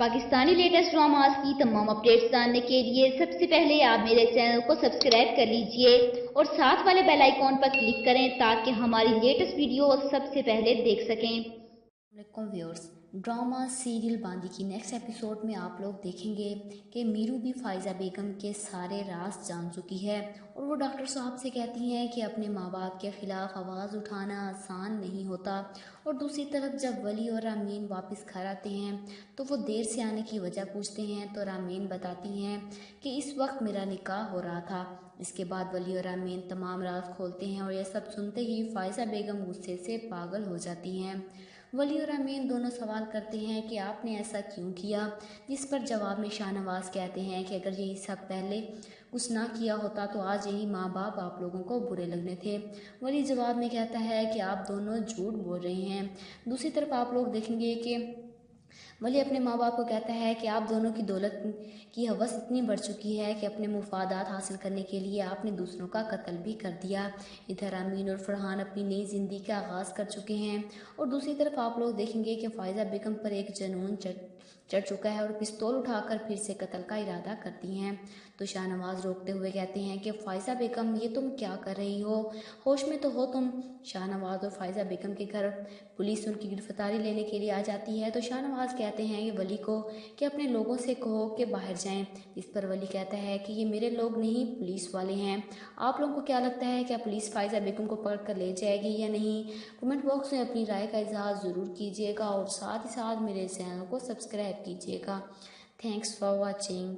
Pakistani latest dramas की तमाम updates जानने के लिए सबसे पहले आप मेरे चैनल को सब्सक्राइब कर लीजिए और साथ वाले बेल आइकॉन पर क्लिक करें ताकि हमारी लेटेस्ट वीडियो सबसे पहले देख सकें। व्यूअर्स, ड्रामा सीरियल बांदी की नेक्स्ट एपिसोड में आप लोग देखेंगे कि मीरू भी फाइज़ा बेगम के सारे राज जान चुकी है और वो डॉक्टर साहब से कहती हैं कि अपने माँ बाप के ख़िलाफ़ आवाज़ उठाना आसान नहीं होता। और दूसरी तरफ जब वली और रामीन वापस घर आते हैं तो वो देर से आने की वजह पूछते हैं तो रामीन बताती हैं कि इस वक्त मेरा निकाह हो रहा था। इसके बाद वली और रामीन तमाम राज खोलते हैं और यह सब सुनते ही फाइज़ा बेगम गुस्से से पागल हो जाती हैं। वली और अमीन दोनों सवाल करते हैं कि आपने ऐसा क्यों किया, जिस पर जवाब में शाहनवाज कहते हैं कि अगर यही सब पहले कुछ ना किया होता तो आज यही माँ बाप आप लोगों को बुरे लगने थे। वली जवाब में कहता है कि आप दोनों झूठ बोल रहे हैं। दूसरी तरफ आप लोग देखेंगे कि वली अपने माँ बाप को कहता है कि आप दोनों की दौलत की हवस इतनी बढ़ चुकी है कि अपने मुफादात हासिल करने के लिए आपने दूसरों का कत्ल भी कर दिया। इधर अमीन और फरहान अपनी नई ज़िंदगी का आगाज़ कर चुके हैं और दूसरी तरफ आप लोग देखेंगे कि फाइज़ा बेगम पर एक जुनून चढ़ चुका है और पिस्तौल उठाकर फिर से कत्ल का इरादा करती हैं। तो शाहनवाज रोकते हुए कहते हैं कि फ़ाइज़ा बेगम, ये तुम क्या कर रही हो, होश में तो हो तुम। शाहनवाज और फ़ाइज़ा बेगम के घर पुलिस उनकी गिरफ्तारी लेने के लिए आ जाती है तो शाहनवाज कहते हैं कि वली को कि अपने लोगों से कहो कि बाहर जाएं। इस पर वली कहता है कि ये मेरे लोग नहीं, पुलिस वाले हैं। आप लोगों को क्या लगता है, क्या पुलिस फ़ाइज़ा बेगम को पकड़ कर ले जाएगी या नहीं? कमेंट बॉक्स में अपनी राय का इजहार ज़रूर कीजिएगा और साथ ही साथ मेरे चैनल को सब्सक्राइब कीजिएगा। Thanks for watching.